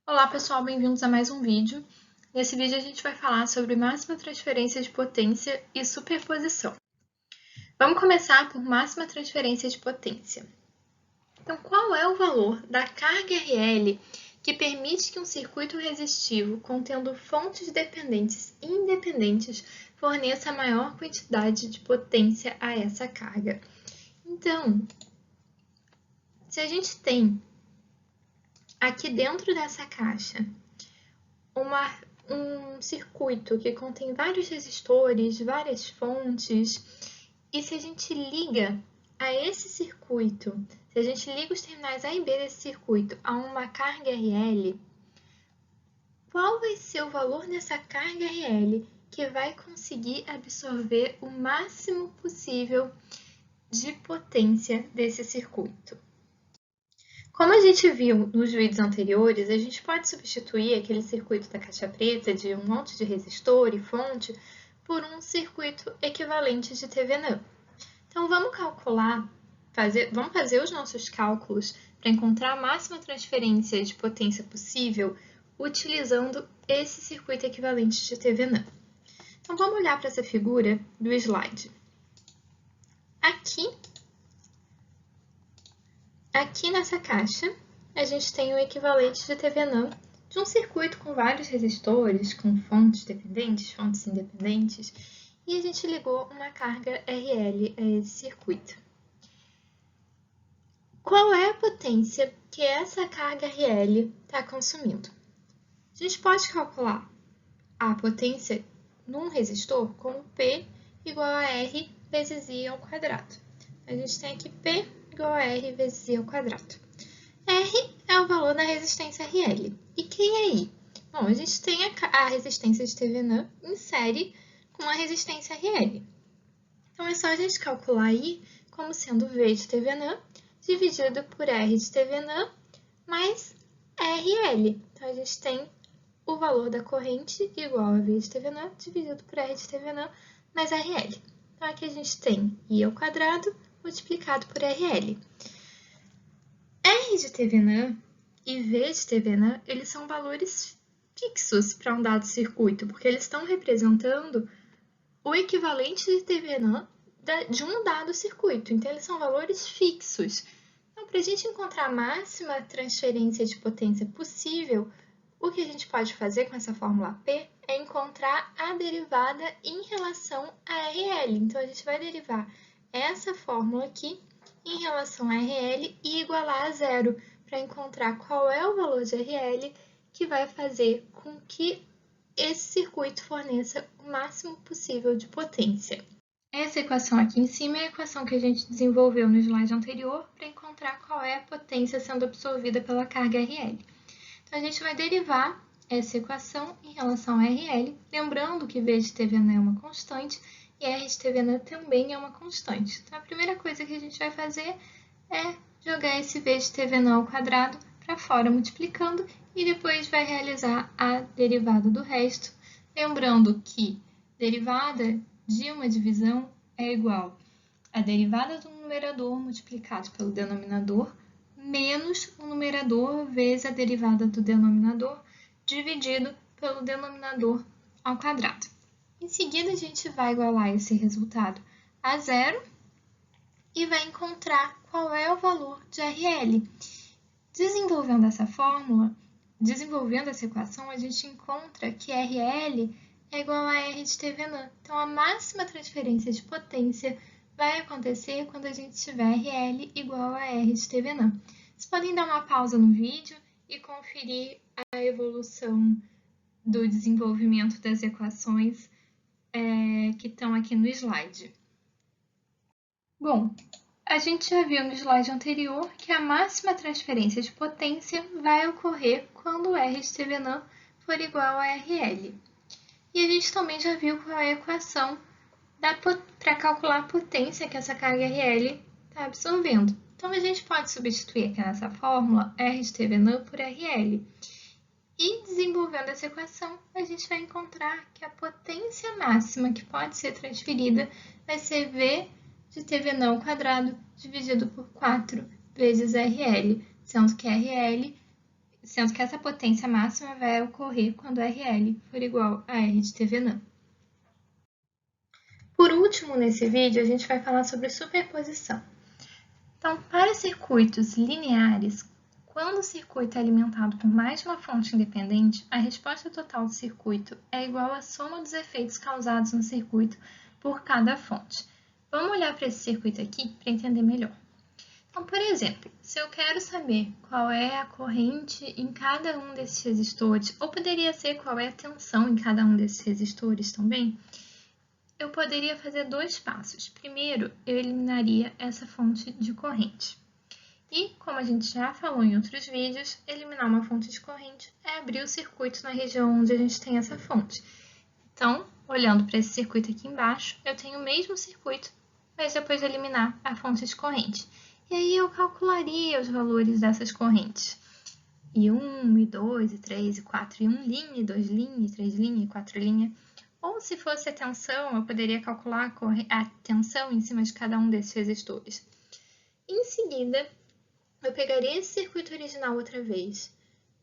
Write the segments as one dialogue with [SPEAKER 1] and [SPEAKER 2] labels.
[SPEAKER 1] Olá pessoal, bem-vindos a mais um vídeo. Nesse vídeo a gente vai falar sobre máxima transferência de potência e superposição. Vamos começar por máxima transferência de potência. Então, qual é o valor da carga RL que permite que um circuito resistivo contendo fontes dependentes e independentes forneça a maior quantidade de potência a essa carga? Então, se a gente tem aqui dentro dessa caixa um circuito que contém vários resistores, várias fontes, e se a gente liga a esse circuito, se a gente liga os terminais A e B desse circuito a uma carga RL, qual vai ser o valor dessa carga RL que vai conseguir absorver o máximo possível de potência desse circuito? Como a gente viu nos vídeos anteriores, a gente pode substituir aquele circuito da caixa preta de um monte de resistor e fonte por um circuito equivalente de TVNAM. Então, vamos fazer os nossos cálculos para encontrar a máxima transferência de potência possível utilizando esse circuito equivalente de TVNAM. Então, vamos olhar para essa figura do slide. Aqui nessa caixa, a gente tem o equivalente de TVNAM de um circuito com vários resistores, com fontes dependentes, fontes independentes, e a gente ligou uma carga RL a esse circuito. Qual é a potência que essa carga RL está consumindo? A gente pode calcular a potência num resistor como P igual a R vezes I ao quadrado. A gente tem aqui P igual a R vezes I ao quadrado. R é o valor da resistência RL. E quem é I? Bom, a gente tem a resistência de TVNAM em série com a resistência RL. Então, é só a gente calcular I como sendo V de TVNAM dividido por R de TVNAM mais RL. Então, a gente tem o valor da corrente igual a V de TVNAM dividido por R de TVNAM mais RL. Então, aqui a gente tem I ao quadrado multiplicado por RL. R de TVNAM e V de TVNAM, eles são valores fixos para um dado circuito, porque eles estão representando o equivalente de TVNAM de um dado circuito. Então, eles são valores fixos. Então, para a gente encontrar a máxima transferência de potência possível, o que a gente pode fazer com essa fórmula P é encontrar a derivada em relação a RL. Então, a gente vai derivar essa fórmula aqui em relação a RL e igualar a zero para encontrar qual é o valor de RL que vai fazer com que esse circuito forneça o máximo possível de potência. Essa equação aqui em cima é a equação que a gente desenvolveu no slide anterior para encontrar qual é a potência sendo absorvida pela carga RL. Então, a gente vai derivar essa equação em relação a RL, lembrando que V de TVNAM é uma constante e R de TVNAM também é uma constante. Então, a primeira coisa que a gente vai fazer é jogar esse V de TVNAM ao quadrado para fora, multiplicando, e depois vai realizar a derivada do resto, lembrando que derivada de uma divisão é igual a derivada do numerador multiplicado pelo denominador menos o numerador vezes a derivada do denominador dividido pelo denominador ao quadrado. Em seguida, a gente vai igualar esse resultado a zero e vai encontrar qual é o valor de RL. Desenvolvendo essa fórmula, desenvolvendo essa equação, a gente encontra que RL é igual a R de TVNAM. Então, a máxima transferência de potência vai acontecer quando a gente tiver RL igual a R de TVNAM. Vocês podem dar uma pausa no vídeo e conferir a evolução do desenvolvimento das equações que estão aqui no slide. Bom, a gente já viu no slide anterior que a máxima transferência de potência vai ocorrer quando o R de TVNAM for igual a RL. E a gente também já viu qual é a equação para calcular a potência que essa carga RL está absorvendo. Então, a gente pode substituir aqui nessa fórmula R de TVNAM por RL. E, desenvolvendo essa equação, a gente vai encontrar que a potência máxima que pode ser transferida vai ser V de TVNAM ao quadrado dividido por 4 vezes RL, sendo que RL sendo que essa potência máxima vai ocorrer quando RL for igual a R de Thevenin. Por último, nesse vídeo, a gente vai falar sobre superposição. Então, para circuitos lineares, quando o circuito é alimentado por mais de uma fonte independente, a resposta total do circuito é igual à soma dos efeitos causados no circuito por cada fonte. Vamos olhar para esse circuito aqui para entender melhor. Então, por exemplo, se eu quero saber qual é a corrente em cada um desses resistores, ou poderia ser qual é a tensão em cada um desses resistores também, eu poderia fazer dois passos. Primeiro, eu eliminaria essa fonte de corrente. E, como a gente já falou em outros vídeos, eliminar uma fonte de corrente é abrir o circuito na região onde a gente tem essa fonte. Então, olhando para esse circuito aqui embaixo, eu tenho o mesmo circuito, mas depois de eliminar a fonte de corrente. E aí eu calcularia os valores dessas correntes. I1, I2, I3, I4, I1 linha, I2 linha, I3 linha, I4 linha. Ou se fosse a tensão, eu poderia calcular a tensão em cima de cada um desses resistores. Em seguida, eu pegaria esse circuito original outra vez,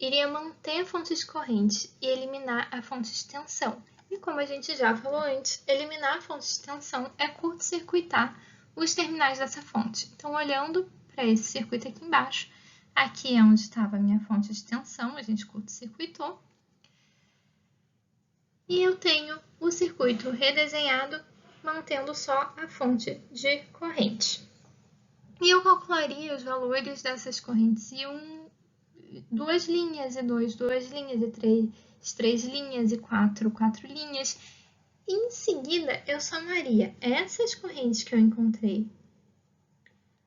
[SPEAKER 1] iria manter a fonte de corrente e eliminar a fonte de tensão. E como a gente já falou antes, eliminar a fonte de tensão é curto-circuitar os terminais dessa fonte. Então, olhando para esse circuito aqui embaixo, aqui é onde estava a minha fonte de tensão, a gente curto-circuitou. E eu tenho o circuito redesenhado, mantendo só a fonte de corrente. E eu calcularia os valores dessas correntes I1, 2 linhas, I2, 2 linhas, I3, 3 linhas, I4, 4 linhas. E em seguida, eu somaria essas correntes que eu encontrei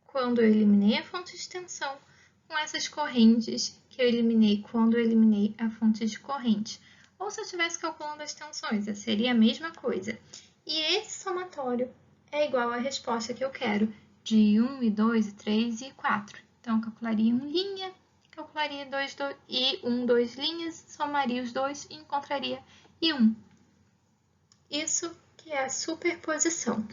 [SPEAKER 1] quando eu eliminei a fonte de tensão com essas correntes que eu eliminei quando eu eliminei a fonte de corrente. Ou se eu estivesse calculando as tensões, seria a mesma coisa. E esse somatório é igual à resposta que eu quero de I1, I2, I3 e I4. Então, eu calcularia 1 linha, calcularia I1, 2 linhas, somaria os dois e encontraria I1. Isso que é a superposição.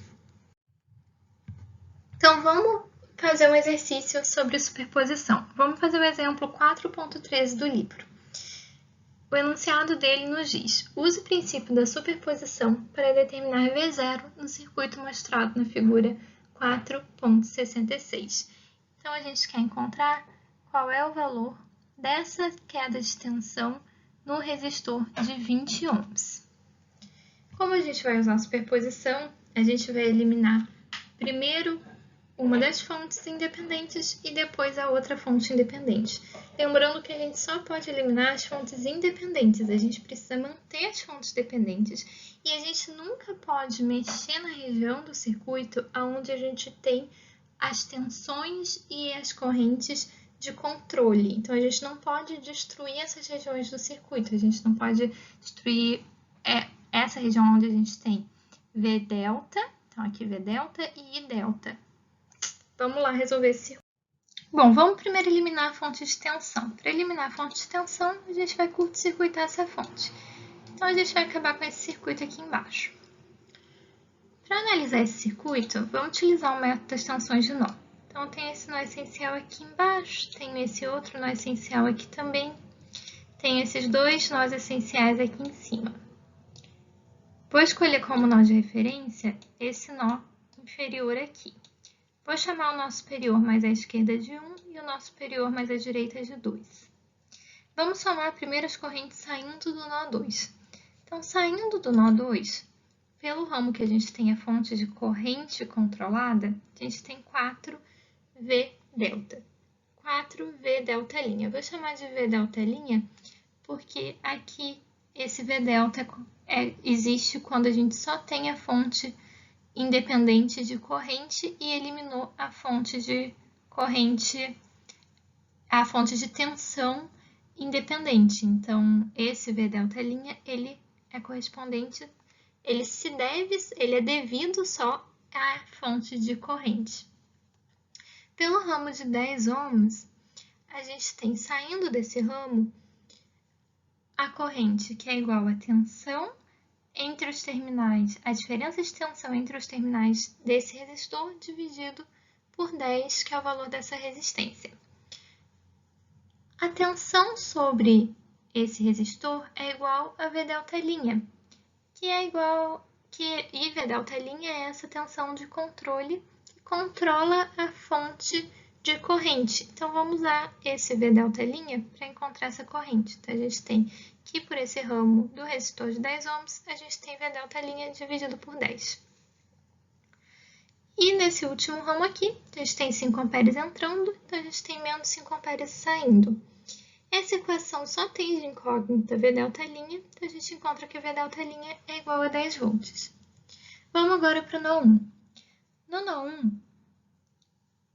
[SPEAKER 1] Então, vamos fazer um exercício sobre superposição. Vamos fazer o exemplo 4.13 do livro. O enunciado dele nos diz: use o princípio da superposição para determinar V0 no circuito mostrado na figura 4.66. Então, a gente quer encontrar qual é o valor dessa queda de tensão no resistor de 20 ohms. Como a gente vai usar a superposição, a gente vai eliminar primeiro uma das fontes independentes e depois a outra fonte independente. Lembrando que a gente só pode eliminar as fontes independentes, a gente precisa manter as fontes dependentes e a gente nunca pode mexer na região do circuito onde a gente tem as tensões e as correntes de controle. Então, a gente não pode destruir essas regiões do circuito, a gente não pode destruir essa região onde a gente tem V delta, então aqui V delta e I delta. Vamos lá resolver esse circuito. Bom, vamos primeiro eliminar a fonte de tensão. Para eliminar a fonte de tensão, a gente vai curto-circuitar essa fonte. Então, a gente vai acabar com esse circuito aqui embaixo. Para analisar esse circuito, vamos utilizar o método das tensões de nó. Então, tem esse nó essencial aqui embaixo, tem esse outro nó essencial aqui também, tem esses dois nós essenciais aqui em cima. Vou escolher como nó de referência esse nó inferior aqui. Vou chamar o nó superior mais à esquerda de 1 e o nó superior mais à direita de 2. Vamos somar primeiro as correntes saindo do nó 2. Então, saindo do nó 2, pelo ramo que a gente tem a fonte de corrente controlada, a gente tem 4V delta. 4V delta linha. Vou chamar de V delta linha porque aqui esse V delta existe quando a gente só tem a fonte independente de corrente e eliminou a fonte de corrente, a fonte de tensão independente. Então, esse V delta linha, ele é correspondente, ele é devido só à fonte de corrente. Pelo ramo de 10 ohms, a gente tem saindo desse ramo a corrente que é igual à tensão entre os terminais, a diferença de tensão entre os terminais desse resistor dividido por 10, que é o valor dessa resistência. A tensão sobre esse resistor é igual a V delta', que é igual e V delta' é essa tensão de controle que controla a fonte de corrente. Então, vamos usar esse V delta' para encontrar essa corrente. Então, a gente tem que por esse ramo do resistor de 10 ohms, a gente tem V delta' dividido por 10. E nesse último ramo aqui, a gente tem 5 amperes entrando, então a gente tem menos 5 amperes saindo. Essa equação só tem de incógnita V delta', então a gente encontra que V delta' é igual a 10 volts. Vamos agora para o nó 1. No nó 1,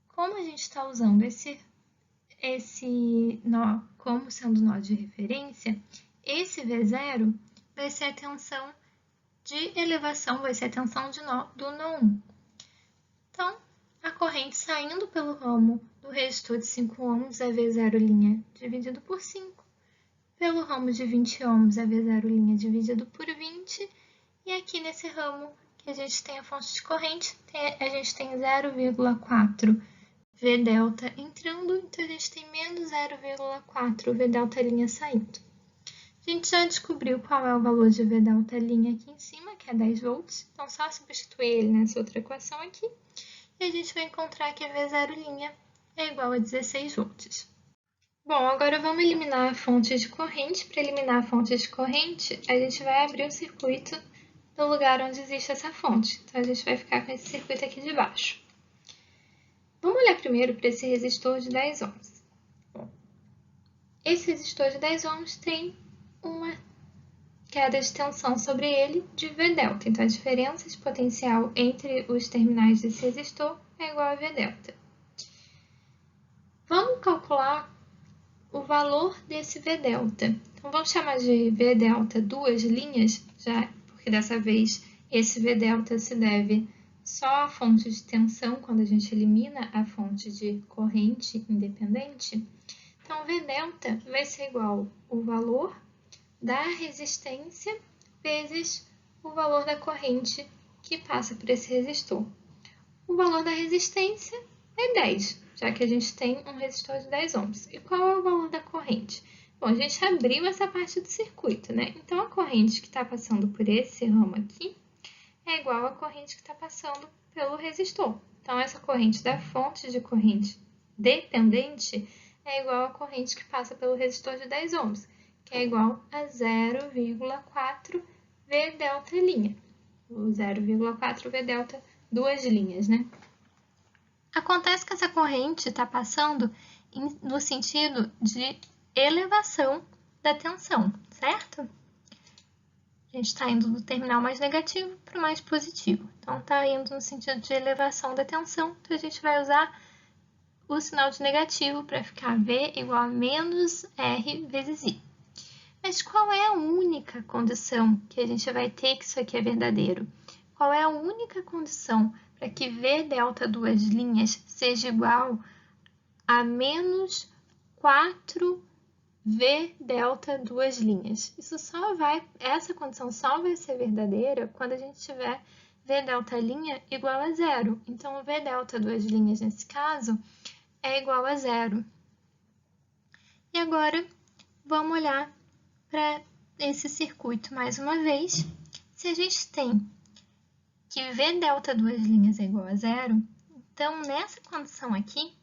[SPEAKER 1] como a gente está usando esse nó como sendo nó de referência, esse V0 vai ser a tensão de elevação, vai ser a tensão do nó 1. Então, a corrente saindo pelo ramo do resistor de 5 ohms é V0' dividido por 5. Pelo ramo de 20 ohms é V0' dividido por 20. E aqui nesse ramo que a gente tem a fonte de corrente, a gente tem 0,4 V delta entrando, então a gente tem menos 0,4 V delta' saindo. A gente já descobriu qual é o valor de V delta' aqui em cima, que é 10 volts. Então, só substituir ele nessa outra equação aqui. E a gente vai encontrar que a V0' é igual a 16 volts. Bom, agora vamos eliminar a fonte de corrente. Para eliminar a fonte de corrente, a gente vai abrir o circuito no lugar onde existe essa fonte. Então, a gente vai ficar com esse circuito aqui de baixo. Vamos olhar primeiro para esse resistor de 10 ohms. Bom, esse resistor de 10 ohms tem uma queda de tensão sobre ele de V delta. Então, a diferença de potencial entre os terminais desse resistor é igual a V delta. Vamos calcular o valor desse V delta. Então, vamos chamar de V delta duas linhas, já porque dessa vez esse V delta se deve só à fonte de tensão, quando a gente elimina a fonte de corrente independente. Então, V delta vai ser igual ao valor da resistência vezes o valor da corrente que passa por esse resistor. O valor da resistência é 10, já que a gente tem um resistor de 10 ohms. E qual é o valor da corrente? Bom, a gente abriu essa parte do circuito, né? Então, a corrente que está passando por esse ramo aqui é igual à corrente que está passando pelo resistor. Então, essa corrente da fonte de corrente dependente é igual à corrente que passa pelo resistor de 10 ohms, que é igual a 0,4 V delta'. O 0,4 V delta, duas linhas, né? Acontece que essa corrente está passando no sentido de elevação da tensão, certo? A gente está indo do terminal mais negativo para o mais positivo. Então, está indo no sentido de elevação da tensão, então a gente vai usar o sinal de negativo para ficar V igual a menos R vezes I. Mas qual é a única condição que a gente vai ter que isso aqui é verdadeiro? Qual é a única condição para que V delta duas linhas seja igual a menos 4 V delta duas linhas? Essa condição só vai ser verdadeira quando a gente tiver V delta' igual a 0. Então, V delta duas linhas, nesse caso, é igual a 0. E agora, vamos olhar para esse circuito mais uma vez. Se a gente tem que V delta duas linhas é igual a 0, então nessa condição aqui,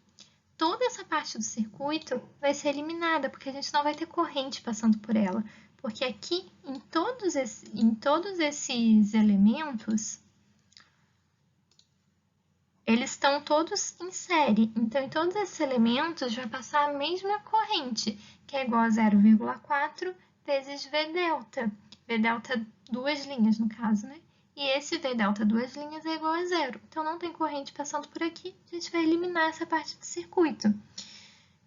[SPEAKER 1] toda essa parte do circuito vai ser eliminada, porque a gente não vai ter corrente passando por ela. Porque aqui, em todos esses elementos, eles estão todos em série. Então, em todos esses elementos, vai passar a mesma corrente, que é igual a 0,4 vezes V delta. V delta duas linhas, no caso, né? E esse V delta duas linhas é igual a 0. Então, não tem corrente passando por aqui, a gente vai eliminar essa parte do circuito.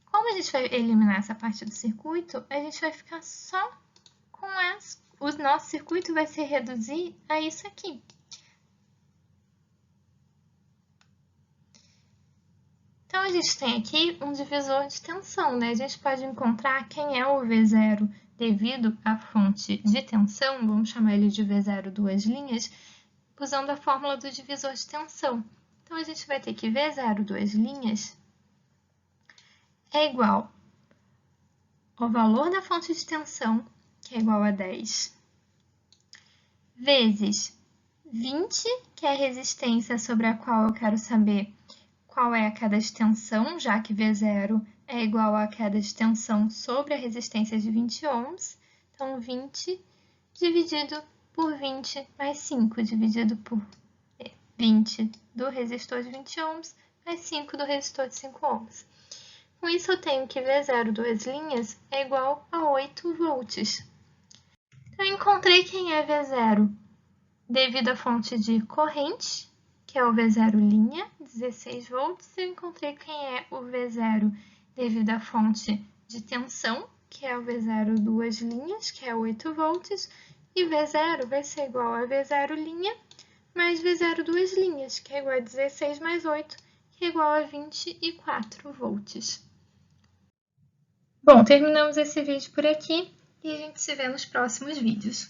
[SPEAKER 1] Como a gente vai eliminar essa parte do circuito, a gente vai ficar só com o nosso circuito vai se reduzir a isso aqui. Então, a gente tem aqui um divisor de tensão, né? A gente pode encontrar quem é o V0 devido à fonte de tensão, vamos chamar ele de V0 duas linhas, usando a fórmula do divisor de tensão. Então, a gente vai ter que V0 duas linhas é igual o valor da fonte de tensão, que é igual a 10, vezes 20, que é a resistência sobre a qual eu quero saber qual é a queda de tensão, já que V0 é igual à queda de tensão sobre a resistência de 20 ohms. Então, 20 dividido por 20 mais 5 dividido por 20 do resistor de 20 ohms mais 5 do resistor de 5 ohms. Com isso, eu tenho que V0 duas linhas é igual a 8 volts. Então, eu encontrei quem é V0 devido à fonte de corrente, que é o V0 linha, 16 volts. Eu encontrei quem é o V0 devido à fonte de tensão, que é o V0 duas linhas, que é 8 volts. E V0 vai ser igual a V0 linha mais V0 duas linhas, que é igual a 16 mais 8, que é igual a 24 volts. Bom, terminamos esse vídeo por aqui e a gente se vê nos próximos vídeos.